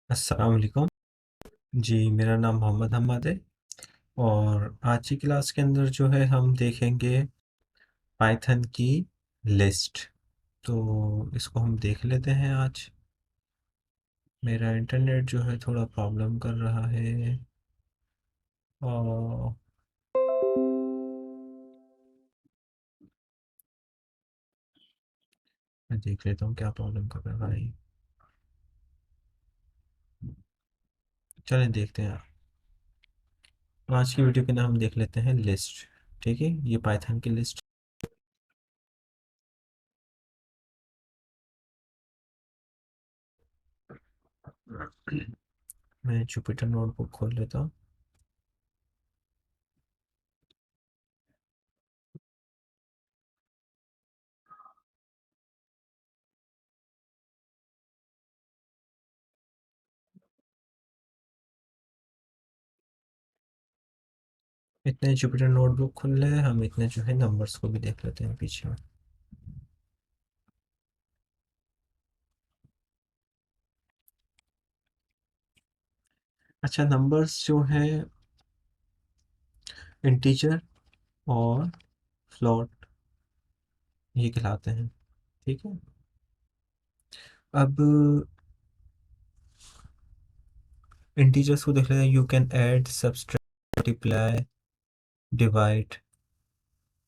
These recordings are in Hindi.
अस्सलाम वालेकुम। जी, मेरा नाम मोहम्मद हम्मद है और आज की क्लास के अंदर जो है हम देखेंगे पाइथन की लिस्ट। तो इसको हम देख लेते हैं आज। मेरा इंटरनेट जो है थोड़ा प्रॉब्लम कर रहा है और मैं देख लेता हूँ क्या प्रॉब्लम कर रहा है। चलें देखते हैं। आज की वीडियो के नाम हम देख लेते हैं लिस्ट। ठीक है, ये पाइथन की लिस्ट। मैं जुपिटर नोटबुक खोल लेता हूँ। इतने जुपिटर नोटबुक खुल रहे हैं, हम इतने जो है नंबर्स को भी देख लेते हैं पीछे। अच्छा, नंबर्स जो है इंटीजर और फ्लोट ये कहलाते हैं। ठीक है। अब इंटीजर्स को देख लेते हैं। You can add, subtract, multiply, divide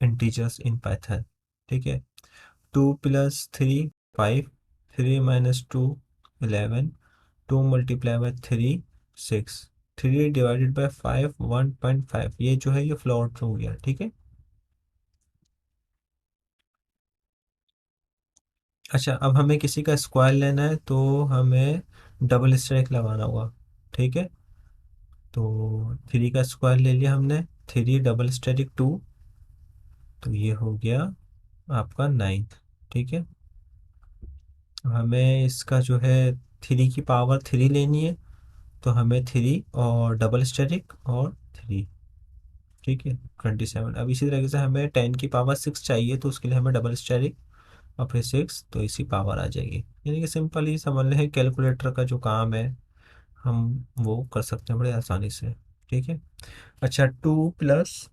integers in Python. ठीक है। 2 + 3 5, 3 - 2 11, 2 × 3 6, 3 ÷ 5 1.5। ये जो है ये फ्लोट हो गया। ठीक है। अच्छा, अब हमें किसी का स्क्वायर लेना है तो हमें डबल स्ट्राइक लगाना होगा। ठीक है। तो 3 का स्क्वायर ले लिया हमने। 3 × 2 तो ये हो गया आपका 9। ठीक है। अब हमें इसका जो है 3 की पावर 3 लेनी है तो हमें 3 और डबल स्टेरिक और 3। ठीक है, 27। अब इसी तरीके से हमें 10 की पावर 6 चाहिए तो उसके लिए हमें डबल स्टेरिक और फिर 6, तो इसी पावर आ जाएगी। यानी कि सिंपल ही समझ लें, कैलकुलेटर का जो काम है हम वो कर सकते हैं बड़े आसानी से। ठीक है। अच्छा, 2 +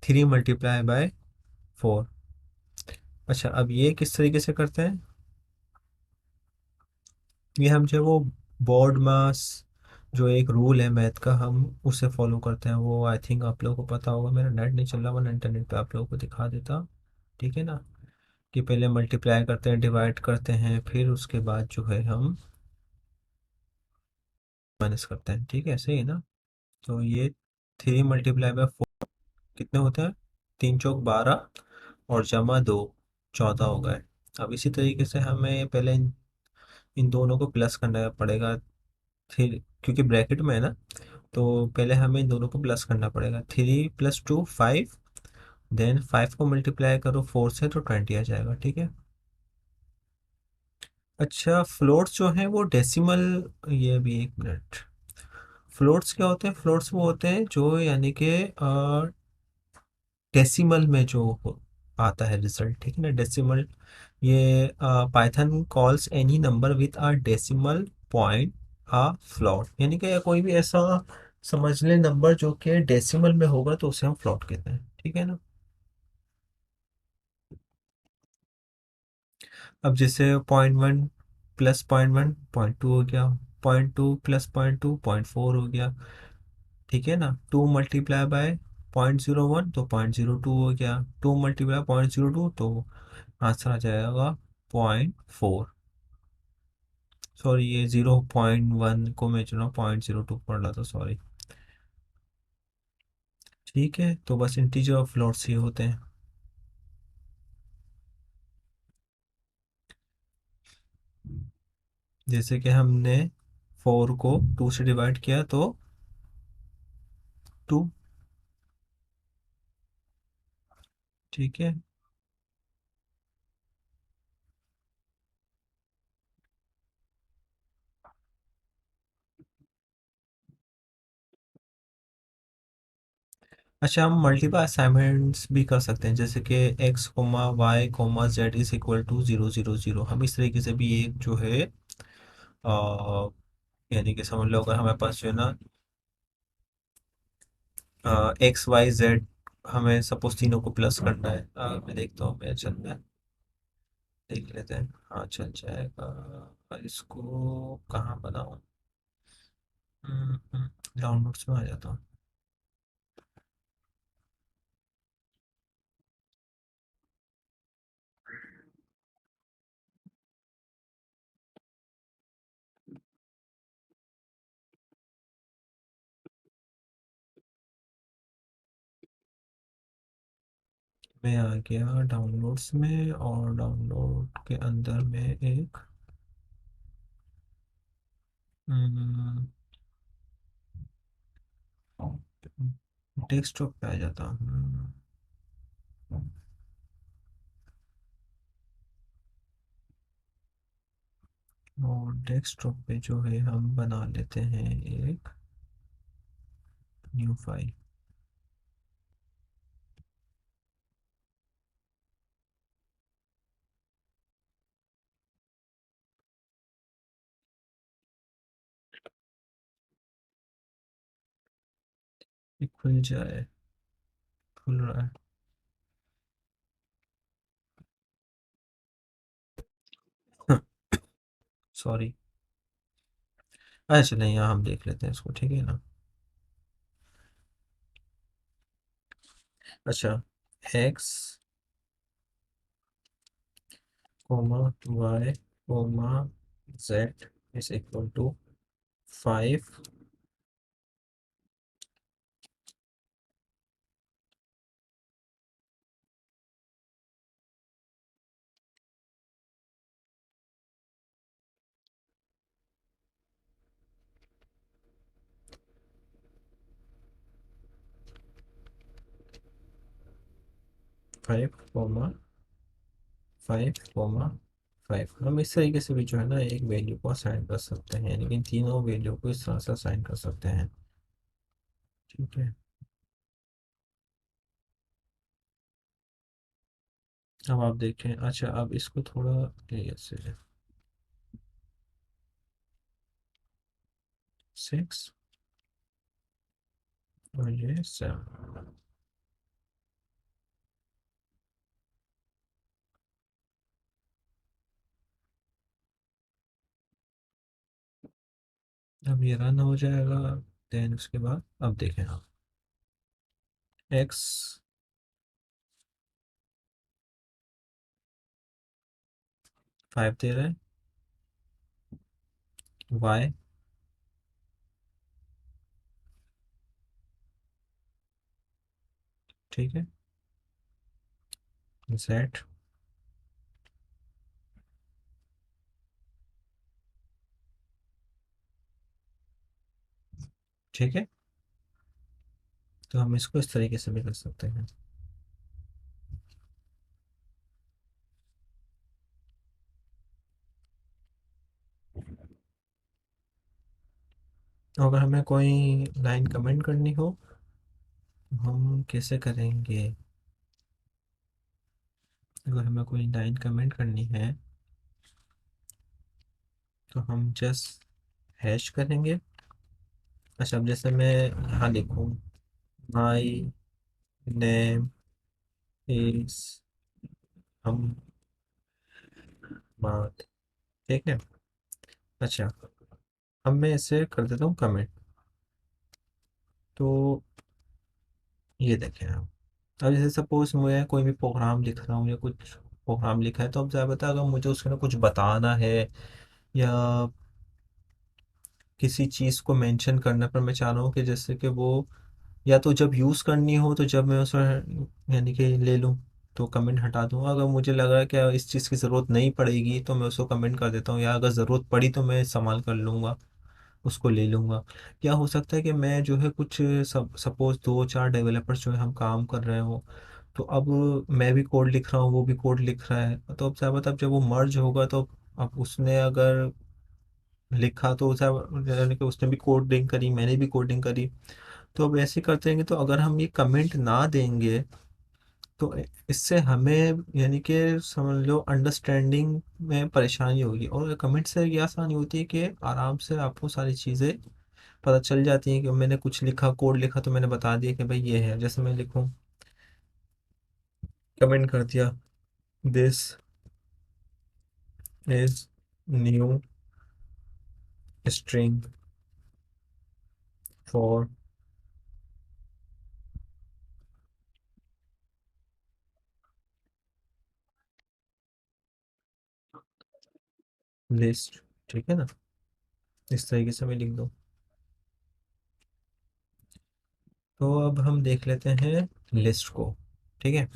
3 × 4। अच्छा, अब ये किस तरीके से करते हैं, ये हम जो वो बोर्ड मास जो एक रूल है मैथ का, हम उसे फॉलो करते हैं। वो आई थिंक आप लोगों को पता होगा। मेरा नेट नहीं चल रहा, वरना इंटरनेट पे आप लोगों को दिखा देता। ठीक है ना, कि पहले मल्टीप्लाई करते हैं, डिवाइड करते हैं, फिर उसके बाद जो है हम माइनस करते हैं। ठीक है, सही है ना। तो ये 3 × 4 कितने होते हैं, 3 × 4 = 12 और जमा 2 14 हो गए। अब इसी तरीके से हमें पहले इन दोनों को प्लस करना पड़ेगा। फिर क्योंकि ब्रैकेट में है ना, तो पहले हमें इन दोनों को प्लस करना पड़ेगा। 3 + 2 5, देन 5 को मल्टीप्लाई करो 4 से तो 20 आ जाएगा। ठीक है। अच्छा, फ्लोट्स जो हैं वो डेसिमल, ये भी एक मिनट। फ्लोट्स क्या होते हैं, फ्लोट्स वो होते हैं जो यानी कि डेसिमल में जो आता है रिजल्ट। ठीक है ना, डेसिमल। ये Python calls any number with a decimal point a float. यानी कि कोई भी ऐसा समझ ले नंबर जो कि डेसिमल में होगा तो उसे हम फ्लॉट कहते हैं। ठीक है ना। अब जैसे 0.1 + 0.1 0.2 हो गया, 0.2 + 0.2 0.4 हो गया। ठीक है ना। 2 × 0.1 तो 0.02 हो गया। 2 × 0.02 तो आंसर आ जाएगा 0.4। सॉरी, ये 0.1 को मैं चुना, 0.02 पढ़ रहा था, सॉरी। ठीक है, तो बस इंटीजर और फ्लोट्स ही होते हैं। जैसे कि हमने 4 को 2 से डिवाइड किया तो 2। ठीक है। अच्छा, हम मल्टीपल असाइनमेंट्स भी कर सकते हैं, जैसे कि x, y, z = 0 0 0। हम इस तरीके से भी एक जो है और यानी कि समझ लो अगर हमारे पास जो है ना एक्स वाई जेड, हमें सपोज तीनों को प्लस करना है। मैं देखता हूँ, मैं चल मैं देख लेते हैं। हाँ चल जाएगा। इसको कहाँ बनाऊँ? डाउनलोड्स में आ जाता हूँ। मैं आ गया डाउनलोड्स में, और डाउनलोड के अंदर में एक डेस्कटॉप पे आ जाता हूँ। और डेस्कटॉप पे जो है हम बना लेते हैं एक न्यू फाइल। ये खुल जाए। खुल रहा है। सॉरी। अच्छा नहीं, यहाँ हम देख लेते हैं इसको, ठीक है ना। अच्छा, X comma Y comma Z is equal to 5। 5 5 हम इस तरीके से भी जो है ना एक वैल्यू को असाइन कर सकते हैं, लेकिन तीनों वैल्यू को इस तरह से असाइन कर सकते हैं। ठीक है। अब आप देखें, अच्छा अब इसको थोड़ा ये से 6 और ये 7। अब ये रन हो जाएगा। देन उसके बाद अब देखें आप, एक्स 5 दे रहे हैं, वाई ठीक है, जेड ठीक है। तो हम इसको इस तरीके से भी कर सकते हैं। अगर हमें कोई लाइन कमेंट करनी हो, हम कैसे करेंगे? अगर हमें कोई लाइन कमेंट करनी है तो हम जस्ट हैश करेंगे। अच्छा, अब जैसे मैं यहाँ लिखूँ, माई नेम इज हम मार्क, ठीक है। अच्छा, अब मैं इसे कर देता हूँ कमेंट। तो ये देखें आप, अब जैसे सपोज मैं कोई भी प्रोग्राम लिख रहा हूँ या कुछ प्रोग्राम लिखा है, तो अब ज़्यादा बता, अगर मुझे उसके ना कुछ बताना है या किसी चीज़ को मेंशन करने पर मैं चाह रहा हूँ कि जैसे कि वो या तो जब यूज़ करनी हो तो जब मैं उसे यानी कि ले लूँ तो कमेंट हटा दूँ। अगर मुझे लग रहा है कि इस चीज़ की ज़रूरत नहीं पड़ेगी तो मैं उसको कमेंट कर देता हूँ, या अगर ज़रूरत पड़ी तो मैं इस्तेमाल कर लूँगा, उसको ले लूँगा। क्या हो सकता है कि मैं जो है कुछ सपोज दो चार डेवलपर्स जो है हम काम कर रहे हो, तो अब मैं भी कोड लिख रहा हूँ, वो भी कोड लिख रहा है, तो अब क्या पता अब जब वो मर्ज होगा तो अब उसने अगर लिखा तो यानी कि उसने भी कोडिंग करी, मैंने भी कोडिंग करी, तो अब ऐसे करते रहेंगे तो अगर हम ये कमेंट ना देंगे तो इससे हमें यानी कि समझ लो अंडरस्टैंडिंग में परेशानी होगी, और कमेंट से ये आसानी होती है कि आराम से आपको सारी चीज़ें पता चल जाती हैं। कि मैंने कुछ लिखा, कोड लिखा, तो मैंने बता दिया कि भाई ये है। जैसे मैं लिखूं, कमेंट कर दिया, this is new string for list, ठीक है ना। इस तरीके से मैं लिख दूं। तो अब हम देख लेते हैं लिस्ट को। ठीक है,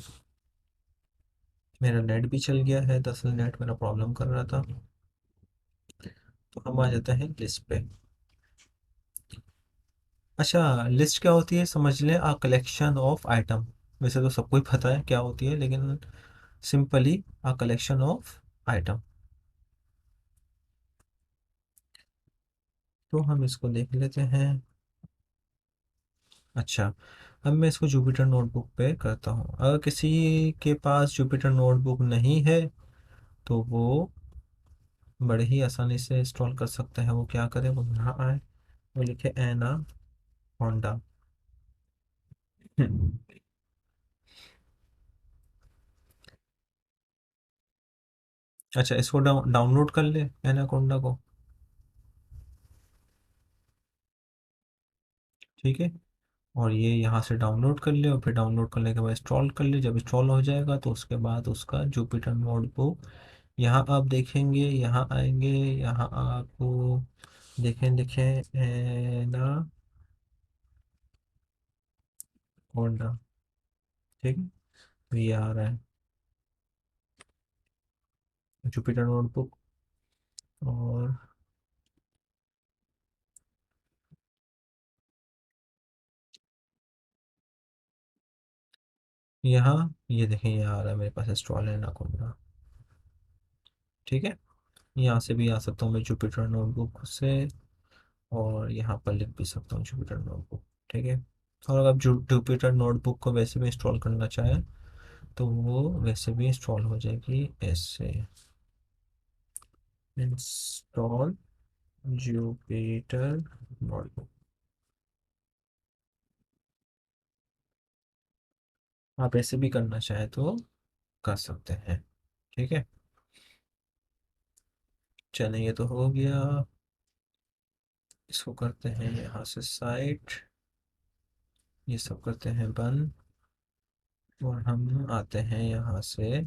मेरा नेट भी चल गया है, दरअसल नेट मेरा प्रॉब्लम कर रहा था। तो हम आ जाते हैं लिस्ट पे। अच्छा, लिस्ट क्या होती है समझ लें, आ कलेक्शन ऑफ आइटम। वैसे तो सबको ही पता है क्या होती है, लेकिन simply a collection of item. तो हम इसको देख लेते हैं। अच्छा, अब मैं इसको जुपिटर नोटबुक पे करता हूँ। अगर किसी के पास जुपिटर नोटबुक नहीं है तो वो बड़े ही आसानी से इंस्टॉल कर सकते हैं। वो क्या करे, वो यहाँ आए, वो लिखे एना होंडा। अच्छा, इसको डाउनलोड कर ले एनाकोंडा को। ठीक है, और ये यहाँ से डाउनलोड कर ले, और फिर डाउनलोड करने के बाद इंस्टॉल कर ले। जब इंस्टॉल हो जाएगा तो उसके बाद उसका जुपिटर नोटबुक यहाँ आप देखेंगे, यहाँ आएंगे, यहाँ आपको देखें देखें ना होंडा। ठीक है, तो ये आ रहा है जुपिटर नोटबुक। और यहाँ ये देखें, ये आ रहा है मेरे पास इंस्टॉल है ना होंडा। ठीक है, यहाँ से भी आ सकता हूँ मैं जुपिटर नोटबुक से, और यहाँ पर लिख भी सकता हूँ जुपिटर नोटबुक। ठीक है, और अगर आप जुपिटर नोटबुक को वैसे भी इंस्टॉल करना चाहें तो वो वैसे भी इंस्टॉल हो जाएगी ऐसे। Install Jupyter notebook. आप ऐसे भी करना चाहें तो कर सकते हैं। ठीक है, चलिए ये तो हो गया। इसको करते हैं यहाँ से साइट, ये सब करते हैं बंद, और हम आते हैं यहाँ से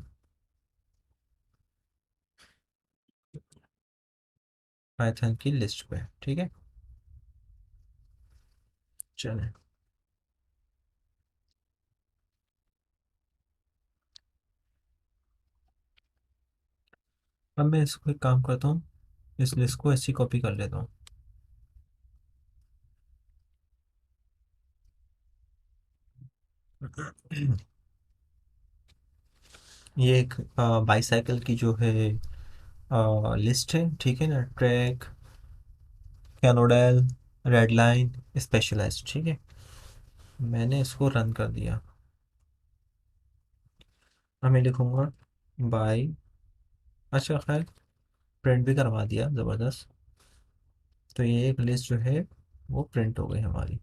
पाइथन की लिस्ट पे। ठीक है, चलें। अब मैं इसको एक काम करता हूँ, इस लिस्ट को ऐसी कॉपी कर लेता हूँ। ये एक बाईसाइकिल की जो है लिस्ट है। ठीक है ना, ट्रैक, कैनोडेल, रेड लाइन, स्पेशलाइज्ड। ठीक है, मैंने इसको रन कर दिया। अब मैं लिखूंगा बाई। अच्छा खैर, प्रिंट भी करवा दिया, ज़बरदस्त। तो ये एक लिस्ट जो है वो प्रिंट हो गई हमारी।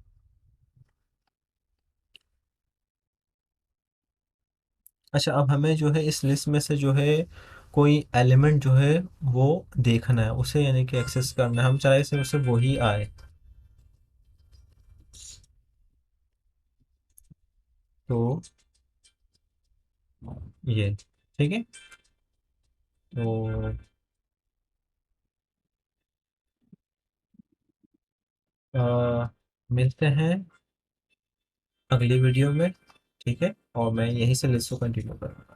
अच्छा, अब हमें जो है इस लिस्ट में से जो है कोई एलिमेंट जो है वो देखना है, उसे यानी कि एक्सेस करना है। हम चाहे से उसे वही आए। तो ये ठीक है। तो मिलते हैं अगली वीडियो में। ठीक है, और मैं यहीं से लिस्ट को कंटिन्यू करूँ।